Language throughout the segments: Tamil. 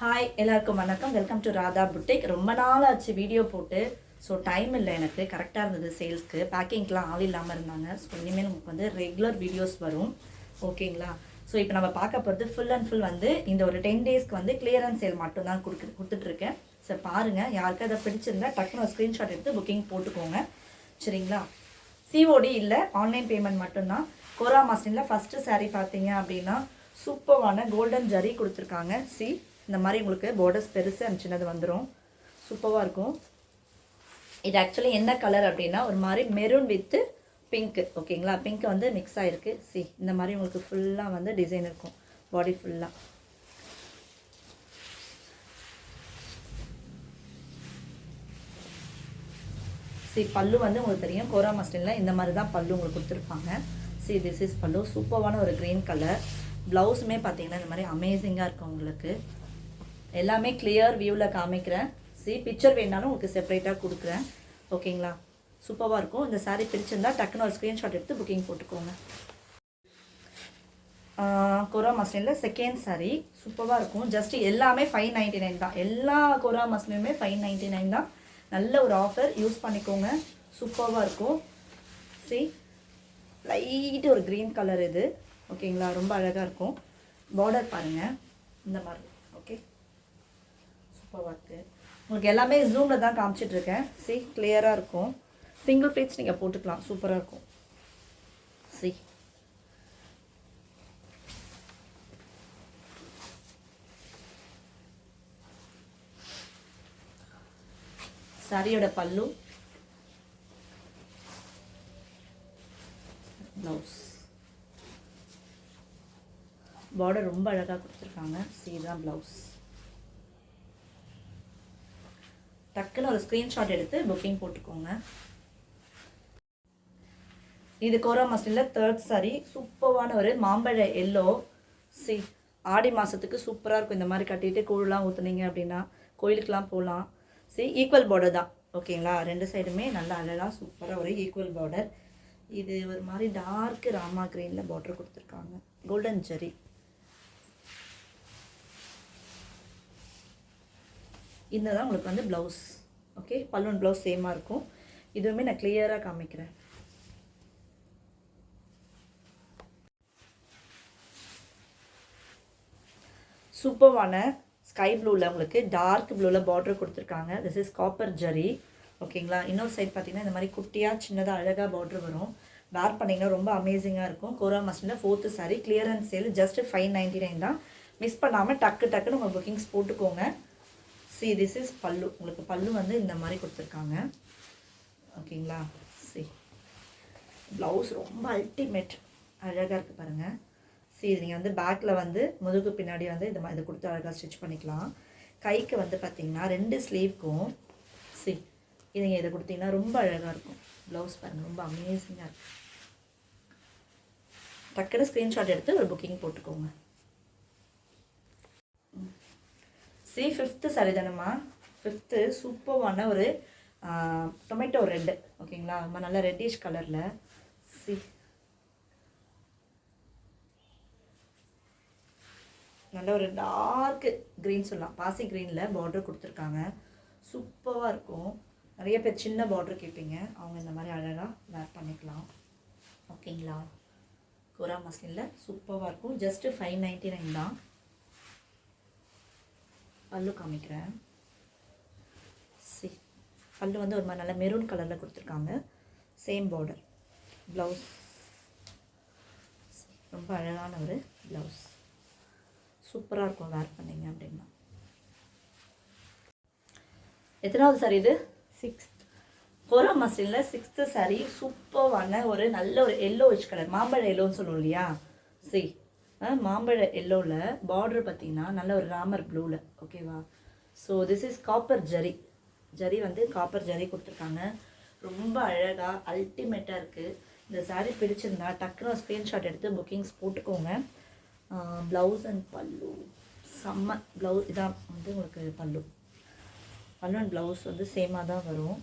ஹாய் எல்லாருக்கும் வணக்கம். Welcome to Radha boutique. ரொம்ப நாள் ஆச்சு வீடியோ போட்டு. ஸோ டைம் இல்லை, எனக்கு கரெக்டாக இருந்தது சேல்ஸ்க்கு. பேக்கிங்க்கெலாம் ஆள் இல்லாமல் இருந்தாங்க. ஸோ இனிமேல் நமக்கு வந்து ரெகுலர் வீடியோஸ் வரும், ஓகேங்களா? ஸோ இப்போ நம்ம பார்க்க போகிறது ஃபுல் அண்ட் ஃபுல் வந்து இந்த ஒரு 10 டேஸ்க்கு வந்து கிளியரன்ஸ் சேல் மட்டும்தான் கொடுத்துட்ருக்கேன். ஸோ பாருங்கள், யாருக்கும் அதை பிடிச்சிருந்தா டக்குனு ஒரு ஸ்க்ரீன்ஷாட் எடுத்து புக்கிங் போட்டுக்கோங்க, சரிங்களா? சிஓடி இல்லை, ஆன்லைன் பேமெண்ட் மட்டும்தான். கோரா மாஸ்டினில் ஃபஸ்ட்டு சாரீ பார்த்தீங்க அப்படின்னா சூப்பரான கோல்டன் ஜரி கொடுத்துருக்காங்க. இந்த மாதிரி உங்களுக்கு பார்டர்ஸ் பெருசு அண்ட் சின்னது வந்துடும், சூப்பராக இருக்கும். இது ஆக்சுவலி என்ன கலர் அப்படின்னா ஒரு மாதிரி மெரூன் வித்து பிங்க்கு, ஓகேங்களா? பிங்க் வந்து மிக்ஸ் ஆகிருக்கு. இந்த மாதிரி உங்களுக்கு ஃபுல்லாக வந்து டிசைன் இருக்கும் பாடி ஃபுல்லாக. பல்லு வந்து உங்களுக்கு தெரியும், கோரா மஸ்லினில் இந்த மாதிரி தான் பல்லு உங்களுக்கு கொடுத்துருப்பாங்க. திஸ் இஸ் பல்லு, சூப்பரான ஒரு க்ரீன் கலர். ப்ளவுஸுமே பார்த்தீங்கன்னா இந்த மாதிரி அமேசிங்காக இருக்கும் உங்களுக்கு. எல்லாமே கிளியர் வியூவில் காமிக்கிறேன். பிக்சர் வேணாலும் உங்களுக்கு செப்பரேட்டாக கொடுக்குறேன், ஓகேங்களா? சூப்பராக இருக்கும். இந்த சாரீ பிடிச்சிருந்தா டக்குன்னு ஒரு ஸ்க்ரீன்ஷாட் எடுத்து புக்கிங் போட்டுக்கோங்க. கோரா மஸ்லினில் செகண்ட் சாரீ சூப்பராக இருக்கும். ஜஸ்ட் எல்லாமே 599 தான். எல்லா கோரா மஸ்லினுமே 599 தான். நல்ல ஒரு ஆஃபர், யூஸ் பண்ணிக்கோங்க. சூப்பராக இருக்கும். லைட்டு ஒரு க்ரீன் கலர் இது, ஓகேங்களா? ரொம்ப அழகாக இருக்கும். பார்டர் பாருங்கள், இந்த மாதிரி. ஓகே, சூப்பராக இருக்குது. உங்களுக்கு எல்லாமே ஜூமில் தான் காமிச்சிட்ருக்கேன். கிளியராக இருக்கும். சிங்கிள் ஃப்ளீட்ஸ் நீங்கள் போட்டுக்கலாம், சூப்பராக இருக்கும். சாரியோட பல்லு, ப்ளவுஸ், பார்டர் ரொம்ப அழகாக கொடுத்துருக்காங்க. இதுதான் ப்ளவுஸ். டக்குன்னு ஒரு ஸ்க்ரீன்ஷாட் எடுத்து புக்கிங் போட்டுக்கோங்க. இது கோரா மஸ்லினில் தேர்ட் சாரி, சூப்பரான ஒரு மாம்பழ எல்லோ. ஆடி மாதத்துக்கு சூப்பராக இருக்கும். இந்த மாதிரி கட்டிட்டு கூழெலாம் ஊற்றுனீங்க அப்படின்னா கோயிலுக்கெலாம் போகலாம். ஈக்குவல் பார்டர் தான், ஓகேங்களா? ரெண்டு சைடுமே நல்லா அழகாக சூப்பராக ஒரு ஈக்குவல் பார்டர். இது ஒரு மாதிரி டார்க் ராமா கிரீனில் பார்டர் கொடுத்துருக்காங்க, கோல்டன் ஜெரி. இந்த தான் உங்களுக்கு வந்து ப்ளவுஸ், ஓகே? பல்லுவன் ப்ளவுஸ் சேமாக இருக்கும். இதுவுமே நான் கிளியராக காமிக்கிறேன். சூப்பரான ஸ்கை ப்ளூவில் உங்களுக்கு டார்க் ப்ளூவில் பார்டர் கொடுத்துருக்காங்க. திஸ் இஸ் காப்பர் ஜரி, ஓகேங்களா? இன்னொரு சைட் பார்த்தீங்கன்னா இந்த மாதிரி குட்டியாக சின்னதாக அழகாக பார்டர் வரும். வேர் பண்ணிங்கன்னா ரொம்ப அமேசிங்காக இருக்கும். கோரா மஸ்லினில் fourth sari clearance sale, just 599 தான். மிஸ் பண்ணாமல் டக்குன்னு உங்கள் புக்கிங்ஸ் போட்டுக்கோங்க. திஸ் இஸ் பல்லு. உங்களுக்கு பல்லு வந்து இந்த மாதிரி கொடுத்துருக்காங்க, ஓகேங்களா? ப்ளவுஸ் ரொம்ப அல்டிமேட், அழகாக இருக்குது பாருங்கள். இது நீங்கள் வந்து பேக்கில் வந்து முதுகு பின்னாடி வந்து இதை கொடுத்து அழகாக ஸ்டிச் பண்ணிக்கலாம். கைக்கு வந்து பார்த்தீங்கன்னா 2 ஸ்லீவ்க்கும் இது நீங்கள் இதை கொடுத்தீங்கன்னா ரொம்ப அழகாக இருக்கும். ப்ளவுஸ் பாருங்கள், ரொம்ப அமேசிங்காக இருக்கும். டக்குன்னு ஸ்க்ரீன்ஷாட் எடுத்து ஒரு புக்கிங் போட்டுக்கோங்க. Fifth sorry தானேம்மா? ஃபிஃப்த்து சூப்பரான ஒரு டொமேட்டோ ரெட்டு, ஓகேங்களா? ரொம்ப நல்ல ரெட்டிஷ் கலரில். நல்ல ஒரு டார்க் க்ரீன் சொல்லலாம், பாசி க்ரீனில் பார்டர் கொடுத்துருக்காங்க. சூப்பராக இருக்கும். நிறைய பேர் சின்ன பார்டர் கேட்பீங்க, அவங்க இந்த மாதிரி அழகாக வேர் பண்ணிக்கலாம், ஓகேங்களா? கோரா மஸ்லினில் சூப்பராக இருக்கும். ஜஸ்ட்டு 599 தான். பல்லு காமிக்கிறேன். பல்லு வந்து ஒரு மாதிரி நல்ல மெரூன் கலரில் கொடுத்துருக்காங்க. Same border. ப்ளவுஸ் ரொம்ப அழகான ஒரு ப்ளவுஸ், சூப்பராக இருக்கும் வேர் பண்ணிங்க அப்படின்னா. எத்தனாவது சாரி இது? 6th. கோரா மஸ்லினில் 6th சாரி சூப்பரான ஒரு நல்ல ஒரு எல்லோவிஷ் கலர், மாம்பழ எல்லோன்னு சொல்லுவோம் இல்லையா? மாம்பழ எல்லோவில் பார்டர் பார்த்தீங்கன்னா நல்ல ஒரு ராமர் ப்ளூவில், ஓகேவா? This is copper zari. Zari வந்து காப்பர் ஜரி கொடுத்துருக்காங்க. ரொம்ப அழகாக அல்டிமேட்டாக இருக்குது. இந்த சாரீ பிடிச்சிருந்தா டக்குன்னு ஸ்க்ரீன்ஷாட் எடுத்து புக்கிங்ஸ் போட்டுக்கோங்க. ப்ளவுஸ் அண்ட் பல்லு செம்ம. ப்ளவுஸ் இதான் வந்து உங்களுக்கு பல்லு அண்ட் ப்ளவுஸ் வந்து சேமாக தான் வரும்.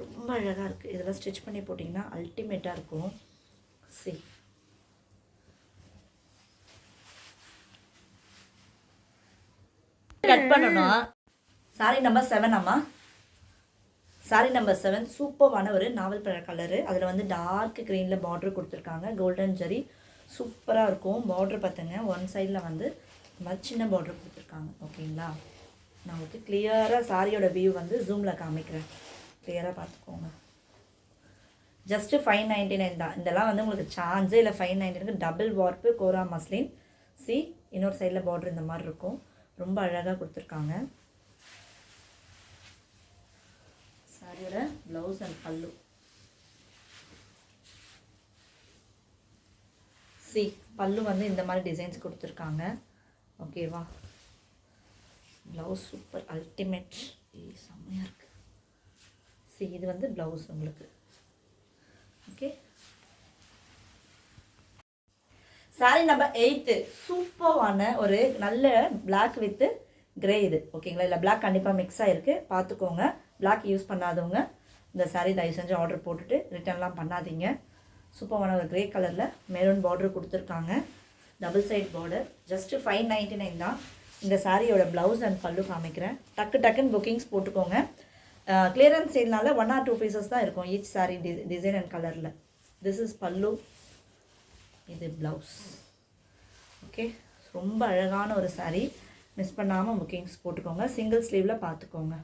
ரொம்ப அழகாக இருக்குது. இதெல்லாம் ஸ்டிச் பண்ணி போட்டிங்கன்னா அல்டிமேட்டாக இருக்கும். கட் பண்ணணும். சாரி நம்பர் 7 அம்மா. சாரி நம்பர் 7 சூப்பரான ஒரு நாவல் பழ கலரு. அதில் வந்து டார்க் க்ரீனில் பார்டர் கொடுத்துருக்காங்க. கோல்டன் ஜரி சூப்பராக இருக்கும். பார்டர் பார்த்துங்க, ஒன் சைடில் வந்து சின்ன பார்டர் கொடுத்துருக்காங்க. ஓகேங்களா, நான் உங்களுக்கு கிளியராக சாரியோட வியூ வந்து ஜூமில் காமிக்கிறேன், கிளியராக பார்த்துக்கோங்க. ஜஸ்ட்டு 599 தான். இதெல்லாம் வந்து உங்களுக்கு சான்ஸே இல்லை. 599 டபுள் வார்ப்பு கோரா மஸ்லின். சி, இன்னொரு சைடில் பார்டர் இந்த மாதிரி இருக்கும். ரொம்ப அழகாக கொடுத்துருக்காங்க. சாரியோட ப்ளவுஸ் அண்ட் பல்லு. சி, பல்லு வந்து இந்த மாதிரி டிசைன்ஸ் கொடுத்துருக்காங்க. ஓகேவா, ப்ளவுஸ் சூப்பர் அல்டிமேட், செம்மையாக இருக்குது. சி, இது வந்து ப்ளவுஸ் உங்களுக்கு. ஓகே, சாரி நம்பர் 8 சூப்பரான ஒரு நல்ல பிளாக் வித் கிரே. இது ஓகேங்களா, இல்லை பிளாக் கண்டிப்பாக மிக்ஸ் ஆகிருக்கு, பார்த்துக்கோங்க. பிளாக் யூஸ் பண்ணாதவங்க இந்த சாரீ தயவு செஞ்சு ஆர்டர் போட்டுட்டு ரிட்டர்ன்லாம் பண்ணாதீங்க. சூப்பரான ஒரு கிரே கலரில் மெரூன் பார்டர் கொடுத்துருக்காங்க. Double side border. ஜஸ்ட்டு 599 தான். இந்த சாரியோட ப்ளவுஸ் அண்ட் பல்லு காமிக்கிறேன். டக்குன்னு புக்கிங்ஸ் போட்டுக்கோங்க. கிளியரன்ஸ் சேல்னால 1 or 2 பீசஸ் தான் இருக்கும் ஈச் சாரீ டிசைன் அண்ட் கலரில். திஸ் இஸ் பல்லு, இது ப்ளவுஸ். ஓகே, ரொம்ப அழகான ஒரு சாரீ. மிஸ் பண்ணாமல் புக்கிங்ஸ் போட்டுக்கோங்க. சிங்கிள் ஸ்லீவில் பார்த்துக்கோங்க.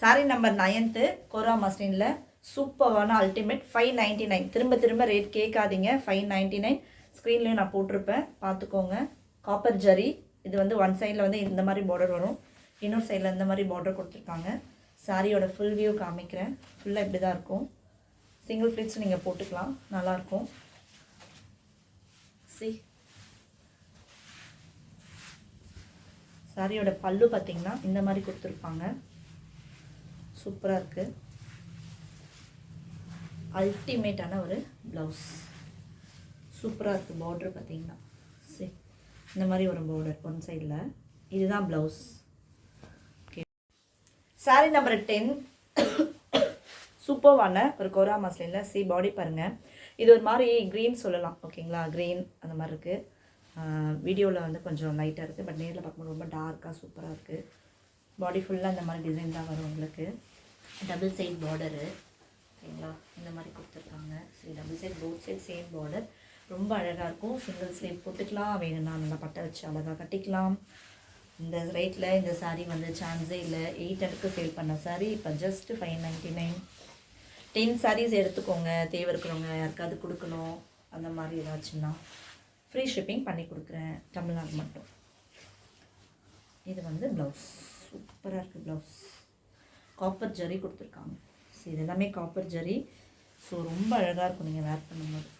சாரீ நம்பர் 9 கோரா மஸ்லினில் சூப்பரான அல்டிமேட் 599. திரும்ப ரேட் கேட்காதீங்க. 599 ஸ்க்ரீன்லேயும் நான் போட்டிருப்பேன், பார்த்துக்கோங்க. காப்பர் ஜரி. இது வந்து ஒன் சைடில் வந்து இந்த மாதிரி பார்டர் வரும், இன்னொரு சைடில் இந்த மாதிரி பார்டர் கொடுத்துருக்காங்க. சாரியோட ஃபுல் வியூ காமிக்கிறேன். ஃபுல்லாக இப்படி தான் இருக்கும். சிங்கிள் ஃப்ளிட்ஸ் நீங்கள் போட்டுக்கலாம், நல்லாயிருக்கும். சி, சாரியோட பல்லு பார்த்தீங்கன்னா இந்த மாதிரி கொடுத்துருப்பாங்க. சூப்பராக இருக்குது. அல்டிமேட்டான ஒரு ப்ளவுஸ். சூப்பராக இருக்குது. பார்டர் பார்த்தீங்கன்னா சரி இந்த மாதிரி ஒரு பார்டர் ஒன் சைடில். இதுதான் ப்ளவுஸ். ஓகே, சாரி நம்பர் 10 சூப்பரான ஒரு கோரா மஸ்லினில். சி, பாடி பாருங்கள். இது ஒரு மாதிரி க்ரீன் சொல்லலாம். ஓகேங்களா, க்ரீன் அந்த மாதிரி இருக்குது. வீடியோவில் வந்து கொஞ்சம் லைட்டாக இருக்குது, பட் நேரில் பார்க்கும்போது ரொம்ப டார்க்காக சூப்பராக இருக்குது. பாடி ஃபுல்லாக இந்த மாதிரி டிசைன் தான் வரும் உங்களுக்கு. Double side border. ஓகேங்களா, இந்த மாதிரி கொடுத்துருக்காங்க. சரி, double side both side same border. ரொம்ப அழகாக இருக்கும். சிங்கிள் ஸ்லீவ் போட்டுக்கலாம், வேணும்னா நல்லா பட்டை வச்சு அழகாக கட்டிக்கலாம். இந்த ரேட்டில் இந்த சாரீ வந்து சான்ஸே இல்லை. 800க்கு சேல் பண்ண சாரீ இப்போ ஜஸ்ட்டு 599. 10 sarees எடுத்துக்கோங்க. தேவை இருக்கிறவங்க யாருக்காவது கொடுக்கணும் அந்த மாதிரி ஏதாச்சுன்னா ஃப்ரீ ஷிப்பிங் பண்ணி கொடுக்குறேன், தமிழ்நாடு மட்டும். இது வந்து ப்ளவுஸ். சூப்பராக இருக்குது ப்ளவுஸ். காப்பர் ஜரி கொடுத்துருக்காங்க. ஸோ இது எல்லாமே காப்பர் ஜரி. ஸோ ரொம்ப அழகாக இருக்கும் நீங்கள் வேர் பண்ணும்போது.